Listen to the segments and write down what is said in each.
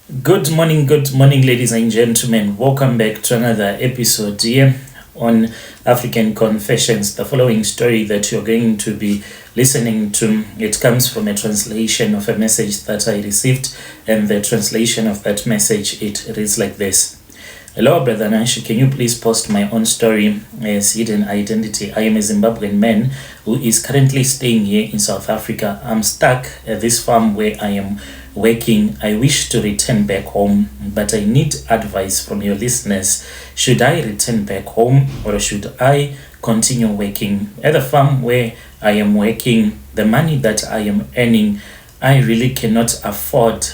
Good morning, ladies and gentlemen. Welcome back to another episode here on African Confessions. The following story that you're going to be listening to, it comes from a translation of a message that I received, and the translation of that message, it reads like this. Hello, Brother Nash. Can you please post my own story as hidden identity? I am a Zimbabwean man who is currently staying here in South Africa. I'm stuck at this farm where I am working. I wish to return back home, but I need advice from your listeners. Should I return back home or should I continue working? At the farm where I am working, the money that I am earning, I really cannot afford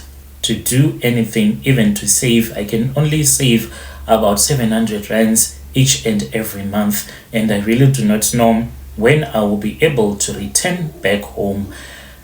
to do anything, even to save. I can only save about 700 rands each and every month, and I really do not know when I will be able to return back home.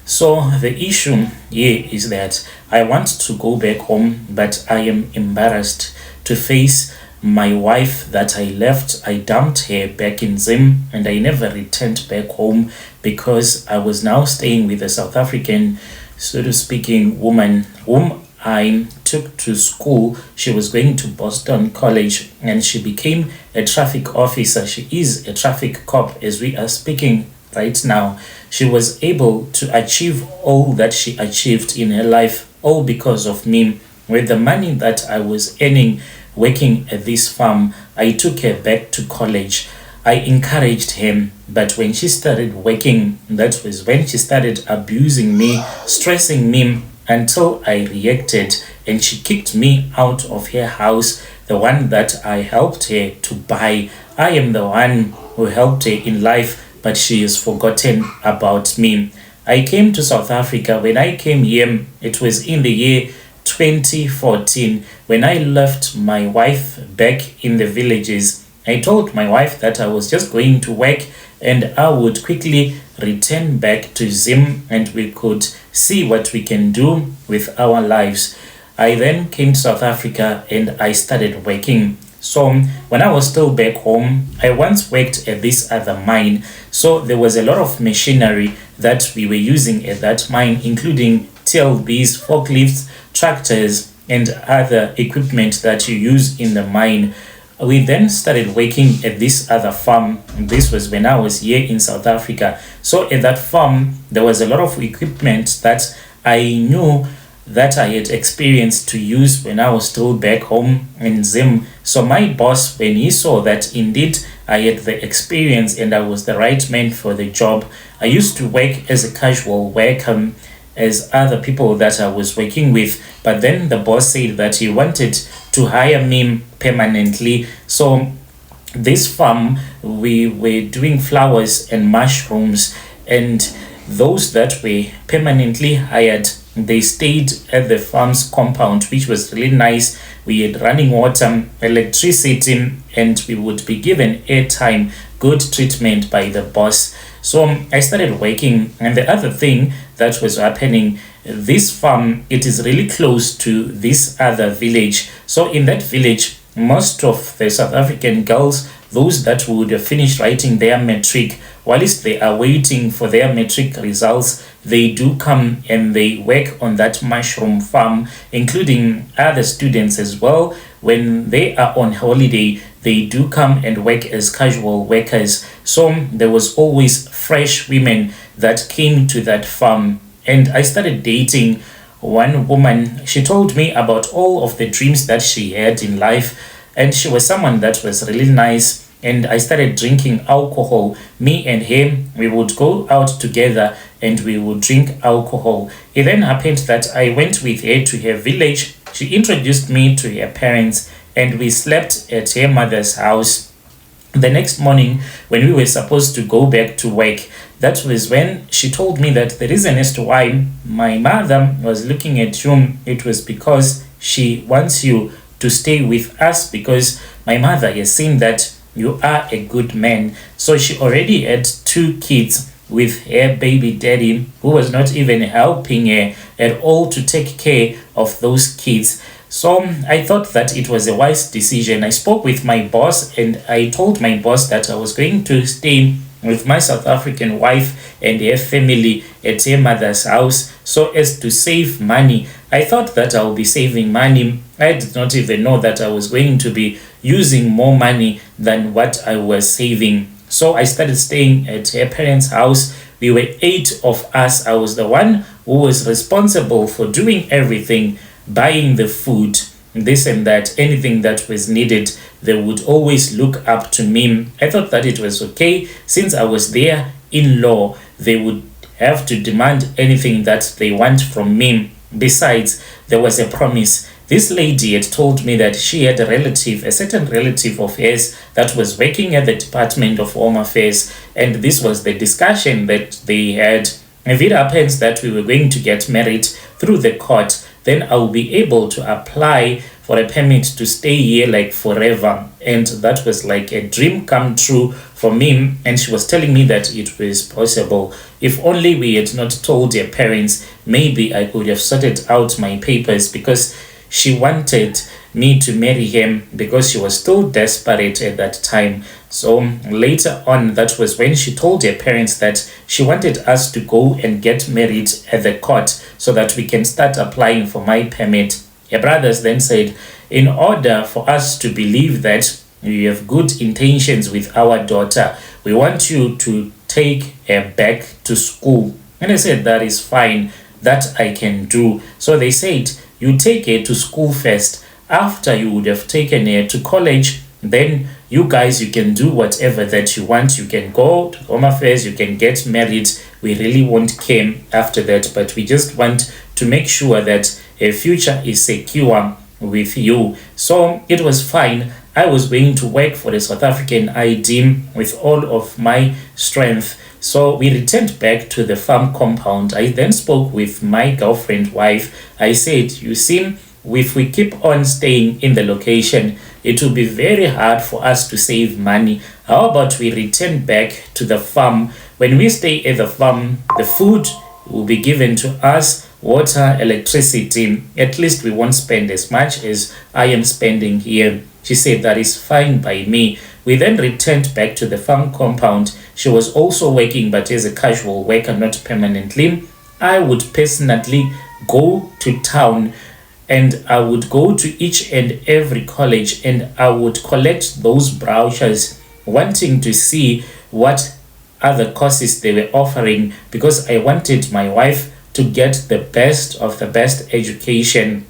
So the issue here is that I want to go back home, but I am embarrassed to face my wife that I left. I dumped her back in Zim and I never returned back home because I was now staying with a South African, so to speaking, woman whom I took to school. She was going to Boston College and she became a traffic officer. She is a traffic cop as we are speaking right now. She was able to achieve all that she achieved in her life, all because of me. With the money that I was earning working at this farm, I took her back to college. I encouraged him, but when she started working, that was when she started abusing me, stressing me, until I reacted and she kicked me out of her house, the one that I helped her to buy. I am the one who helped her in life, but she has forgotten about me. I came to South Africa. When I came here, it was in the year 2014. When I left my wife back in the villages, I told my wife that I was just going to work and I would quickly return back to Zim and we could see what we can do with our lives. I then came to South Africa and I started working. So when I was still back home, I once worked at this other mine. So there was a lot of machinery that we were using at that mine, including TLBs, forklifts, tractors, and other equipment that you use in the mine. We then started working at this other farm. This was when I was here in South Africa. So at that farm, there was a lot of equipment that I knew that I had experienced to use when I was still back home in Zim. So my boss, when he saw that indeed I had the experience and I was the right man for the job, I used to work as a casual worker as other people that I was working with. But then the boss said that he wanted to hire me permanently. So this farm, we were doing flowers and mushrooms, and those that were permanently hired, they stayed at the farm's compound, which was really nice. We had running water, electricity, and we would be given airtime, good treatment by the boss. So I started working, and the other thing that was happening, this farm, it is really close to this other village. So in that village, most of the South African girls, those that would have finished writing their matric, whilst they are waiting for their matric results, they do come and they work on that mushroom farm, including other students as well. When they are on holiday, they do come and work as casual workers. So there was always fresh women that came to that farm. And I started dating one woman. She told me about all of the dreams that she had in life. And she was someone that was really nice. And I started drinking alcohol. Me and him, we would go out together and we would drink alcohol. It then happened that I went with her to her village. She introduced me to her parents and we slept at her mother's house. The next morning, when we were supposed to go back to work, that was when she told me that the reason as to why my mother was looking at you, it was because she wants you to stay with us, because my mother has seen that you are a good man. So she already had 2 kids with her baby daddy, who was not even helping her at all to take care of those kids. So I thought that it was a wise decision. I spoke with my boss and I told my boss that I was going to stay with my South African wife and her family at her mother's house so as to save money I thought that I would be saving money. I did not even know that I was going to be using more money than what I was saving. So I started staying at her parents' house. We were 8 of us. I was the one who was responsible for doing everything, buying the food, this and that, anything that was needed. They would always look up to me. I thought that it was okay. Since I was their in-law, they would have to demand anything that they want from me. Besides, there was a promise. This lady had told me that she had a certain relative of hers that was working at the Department of Home Affairs, and this was the discussion that they had. If it happens that we were going to get married through the court, then I will be able to apply for a permit to stay here like forever. And that was like a dream come true for me. And she was telling me that it was possible. If only we had not told her parents, maybe I could have sorted out my papers, because she wanted me to marry him because she was still desperate at that time. So later on, that was when she told her parents that she wanted us to go and get married at the court so that we can start applying for my permit. Her brothers then said, in order for us to believe that you have good intentions with our daughter, we want you to take her back to school. And I said, that is fine, that I can do. So they said, you take her to school first. After you would have taken her to college, then you guys, you can do whatever that you want. You can go to Home Affairs, you can get married. We really won't care after that, but we just want to make sure that a future is secure with you. So it was fine. I was going to work for the South African ID with all of my strength. So we returned back to the farm compound. I then spoke with my girlfriend wife. I said, you see, if we keep on staying in the location, it will be very hard for us to save money. How about we return back to the farm? When we stay at the farm, the food will be given to us, water, electricity. At least we won't spend as much as I am spending here. She said that is fine by me. We then returned back to the farm compound. She was also working, but as a casual worker, not permanently. I would personally go to town, and I would go to each and every college, and I would collect those brochures, wanting to see what other courses they were offering, because I wanted my wife to get the best of the best education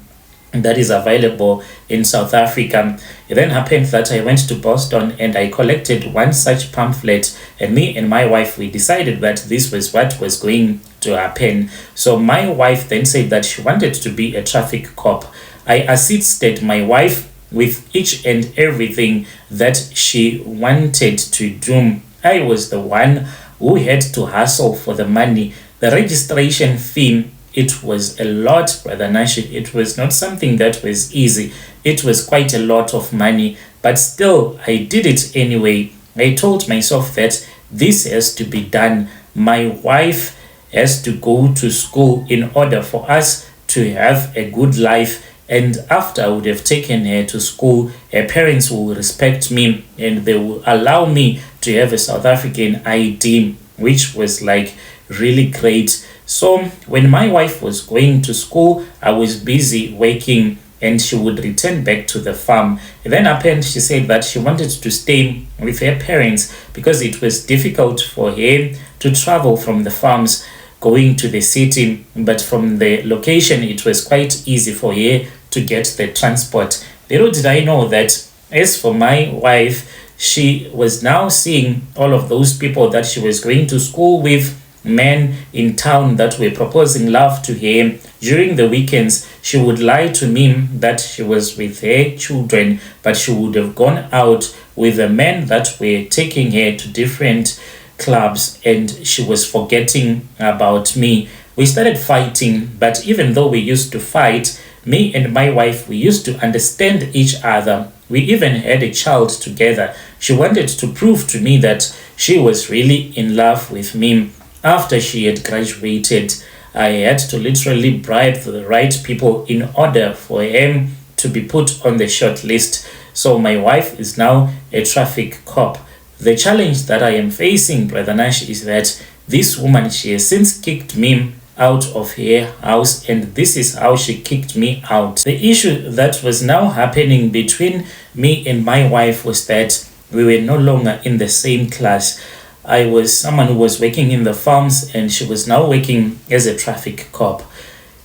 that is available in South Africa. It then happened that I went to Boston and I collected one such pamphlet, and me and my wife, we decided that this was what was going to happen. So my wife then said that she wanted to be a traffic cop. I assisted my wife with each and everything that she wanted to do. I was the one who had to hustle for the money. The registration fee, it was a lot, Brother Nashi. It was not something that was easy. It was quite a lot of money, but still I did it anyway. I told myself that this has to be done. My wife has to go to school in order for us to have a good life. And after I would have taken her to school, her parents will respect me and they will allow me to have a South African ID, which was like really great. So when my wife was going to school, I was busy working and she would return back to the farm. It then happened, she said that she wanted to stay with her parents because it was difficult for her to travel from the farms going to the city, but from the location it was quite easy for her to get the transport. Little did I know that as for my wife, she was now seeing all of those people that she was going to school with, men in town that were proposing love to her. During the weekends, she would lie to me that she was with her children, but she would have gone out with the men that were taking her to different clubs, and she was forgetting about me. We started fighting, but even though we used to fight, me and my wife, we used to understand each other. We even had a child together. She wanted to prove to me that she was really in love with me. After she had graduated, I had to literally bribe the right people in order for him to be put on the short list. So my wife is now a traffic cop. The challenge that I am facing, Brother Nash, is that this woman, she has since kicked me out of her house, and this is how she kicked me out. The issue that was now happening between me and my wife was that we were no longer in the same class. I was someone who was working in the farms, and she was now working as a traffic cop.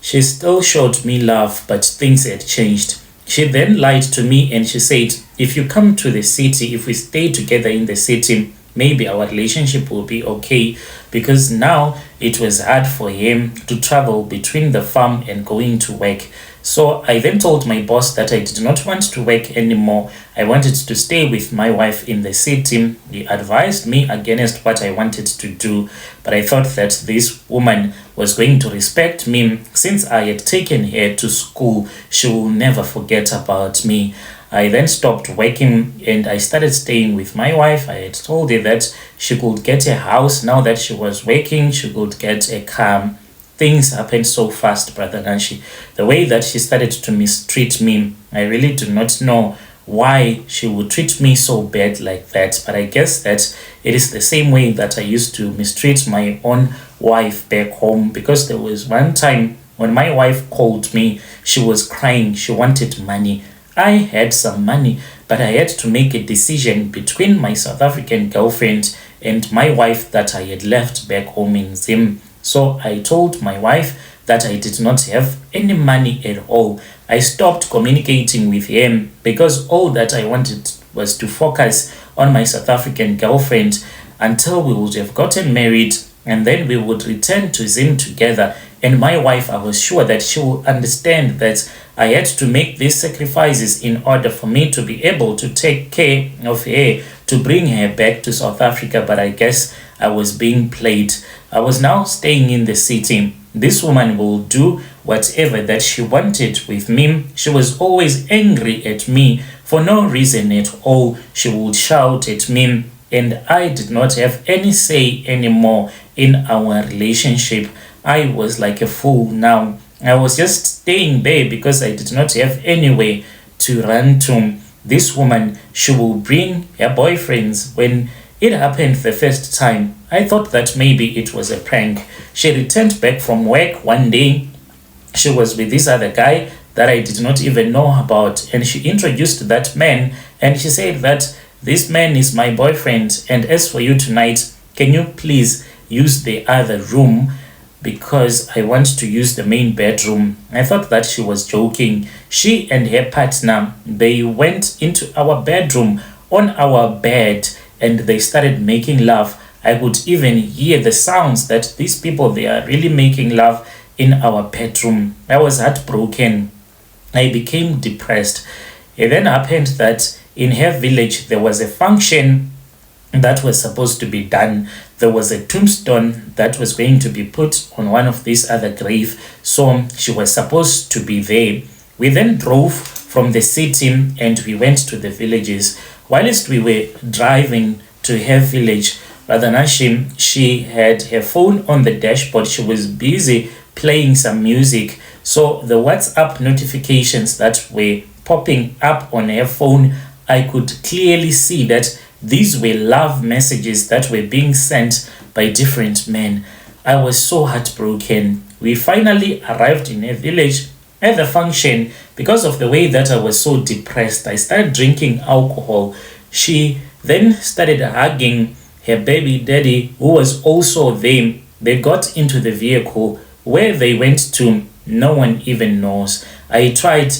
She still showed me love, but things had changed. She then lied to me and she said, if you come to the city, if we stay together in the city, maybe our relationship will be okay, because now it was hard for him to travel between the farm and going to work. So I then told my boss that I did not want to work anymore. I wanted to stay with my wife in the city. He advised me against what I wanted to do, but I thought that this woman was going to respect me. Since I had taken her to school, she will never forget about me. I then stopped working and I started staying with my wife. I had told her that she could get a house. Now that she was working, she could get a car. Things happened so fast, Brother Nanshi. The way that she started to mistreat me, I really do not know why she would treat me so bad like that. But I guess that it is the same way that I used to mistreat my own wife back home, because there was one time when my wife called me, she was crying, she wanted money. I had some money, but I had to make a decision between my South African girlfriend and my wife that I had left back home in Zim. So I told my wife that I did not have any money at all. I stopped communicating with him because all that I wanted was to focus on my South African girlfriend until we would have gotten married, and then we would return to Zim together. And my wife, I was sure that she would understand that I had to make these sacrifices in order for me to be able to take care of her, to bring her back to South Africa. But I guess I was being played. I was now staying in the city. This woman will do whatever that she wanted with me. She was always angry at me for no reason at all. She would shout at me, and I did not have any say anymore in our relationship. I was like a fool now. I was just staying there because I did not have anywhere to run to. This woman, she will bring her boyfriends. When it happened the first time, I thought that maybe it was a prank. She returned back from work one day. She was with this other guy that I did not even know about, and she introduced that man, and she said that this man is my boyfriend, and as for you tonight, can you please use the other room because I want to use the main bedroom. I thought that she was joking. She and her partner, they went into our bedroom on our bed and they started making love. I could even hear the sounds that these people, they are really making love in our bedroom. I was heartbroken. I became depressed. It then happened that in her village, there was a function that was supposed to be done. There was a tombstone that was going to be put on one of these other graves, so she was supposed to be there. We then drove from the city and we went to the villages. Whilst we were driving to her village, Brother Nashim, she had her phone on the dashboard. She was busy playing some music, so the WhatsApp notifications that were popping up on her phone, I could clearly see that these were love messages that were being sent by different men. I was so heartbroken. We finally arrived in a village at the function. Because of the way that I was so depressed, I started drinking alcohol. She then started hugging her baby daddy, who was also there. They got into the vehicle. Where they went to, no one even knows. I tried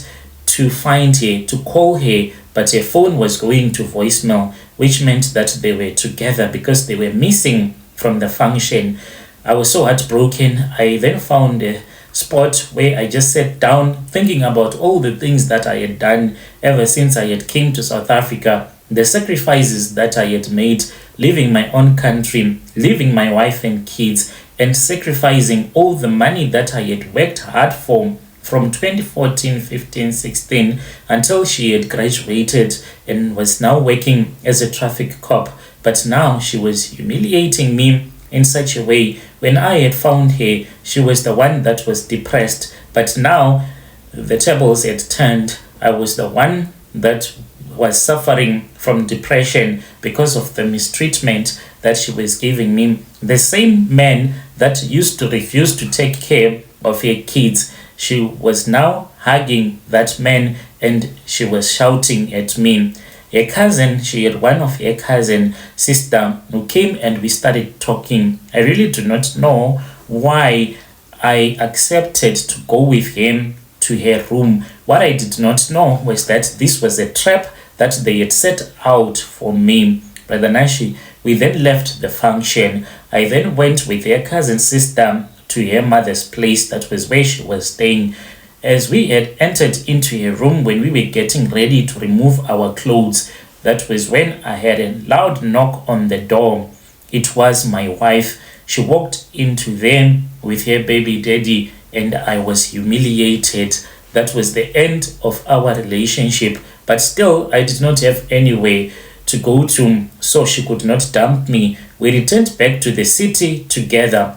to find her, to call her, but her phone was going to voicemail, which meant that they were together because they were missing from the function. I was so heartbroken. I then found a spot where I just sat down thinking about all the things that I had done ever since I had came to South Africa, the sacrifices that I had made, leaving my own country, leaving my wife and kids, and sacrificing all the money that I had worked hard for from 2014, 15, 16 until she had graduated and was now working as a traffic cop. But now she was humiliating me in such a way. When I had found her, she was the one that was depressed. But now the tables had turned. I was the one that was suffering from depression because of the mistreatment that she was giving me. The same man that used to refuse to take care of her kids, she was now hugging that man and she was shouting at me. Her cousin, she had one of her cousin sister who came and we started talking. I really do not know why I accepted to go with him to her room. What I did not know was that this was a trap that they had set out for me. Brother Nashi, we then left the function. I then went with her cousin sister to her mother's place. That was where she was staying. As we had entered into her room, when we were getting ready to remove our clothes, that was when I had a loud knock on the door. It was my wife. She walked into them with her baby daddy and I was humiliated. That was the end of our relationship. But still, I did not have anywhere to go to, so she could not dump me. We returned back to the city together.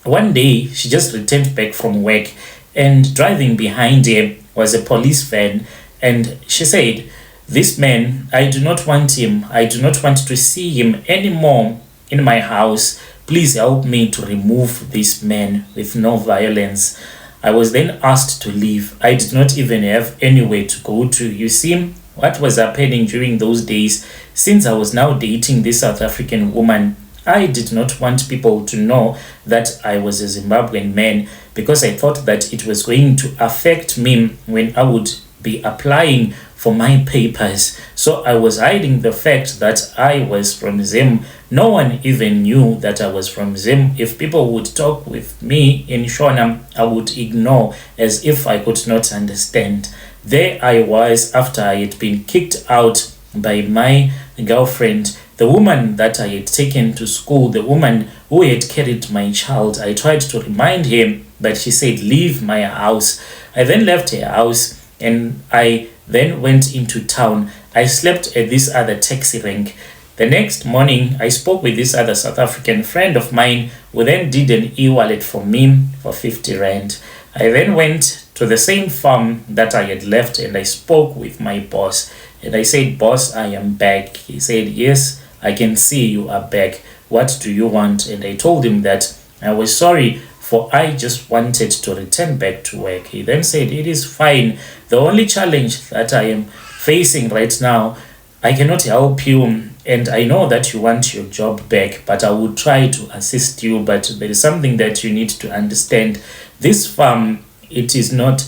One day, she just returned back from work, and driving behind her was a police van, and she said, "This man, I do not want him. I do not want to see him anymore in my house. Please help me to remove this man with no violence." I was then asked to leave. I did not even have anywhere to go to. You see, what was happening during those days, since I was now dating this South African woman, I did not want people to know that I was a Zimbabwean man because I thought that it was going to affect me when I would be applying for my papers. So I was hiding the fact that I was from Zim. No one even knew that I was from Zim. If people would talk with me in Shona, I would ignore as if I could not understand. There I was after I had been kicked out by my girlfriend, the woman that I had taken to school, the woman who had carried my child. I tried to remind him, but she said, "Leave my house." I then left her house and I then went into town. I slept at this other taxi rank. The next morning, I spoke with this other South African friend of mine who then did an e-wallet for me for 50 Rand. I then went to the same farm that I had left and I spoke with my boss. And I said, "Boss, I am back." He said, "Yes, I can see you are back. What do you want?" And I told him that I was sorry, for I just wanted to return back to work. He then said, "It is fine. The only challenge that I am facing right now, I cannot help you. And I know that you want your job back, but I will try to assist you. But there is something that you need to understand. This farm, it is not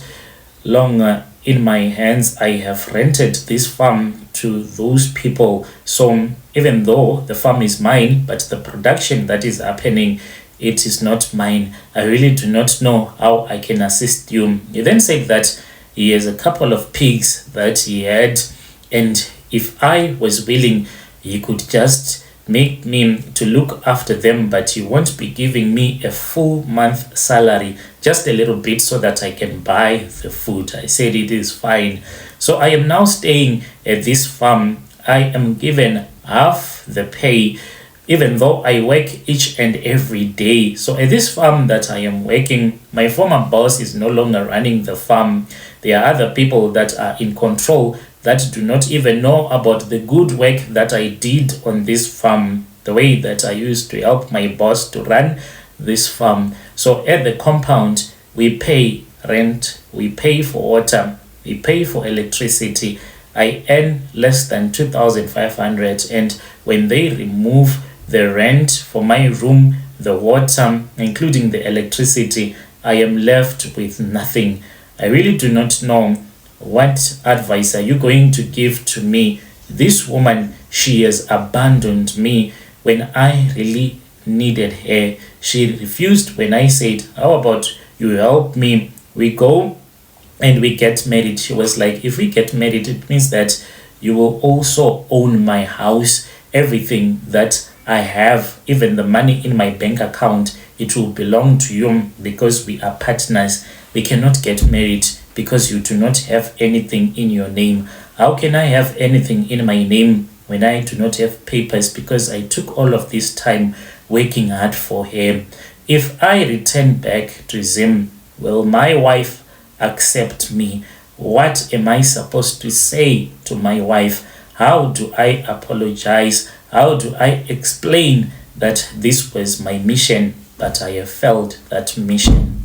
longer in my hands. I have rented this farm to those people. So even though the farm is mine, but the production that is happening, it is not mine. I really do not know how I can assist you." He then said that he has a couple of pigs that he had, and if I was willing, he could just make me to look after them, but he won't be giving me a full month salary, just a little bit so that I can buy the food. I said it is fine. So I am now staying at this farm. I am given half the pay, even though I work each and every day. So at this farm that I am working, my former boss is no longer running the farm. There are other people that are in control that do not even know about the good work that I did on this farm, the way that I used to help my boss to run this farm. So at the compound, we pay rent, we pay for water, we pay for electricity. I earn less than 2,500, and when they remove the rent for my room, the water, including the electricity, I am left with nothing. I really do not know what advice are you going to give to me. This woman, she has abandoned me when I really needed her. She refused when I said, "How about you help me? We go and we get married." She was like, "If we get married, it means that you will also own my house. Everything that I have, even the money in my bank account, it will belong to you because we are partners. We cannot get married because you do not have anything in your name." How can I have anything in my name when I do not have papers? Because I took all of this time working hard for her. If I return back to Zim, will my wife accept me? What am I supposed to say to my wife? How do I apologize? How do I explain that this was my mission, but I have failed that mission?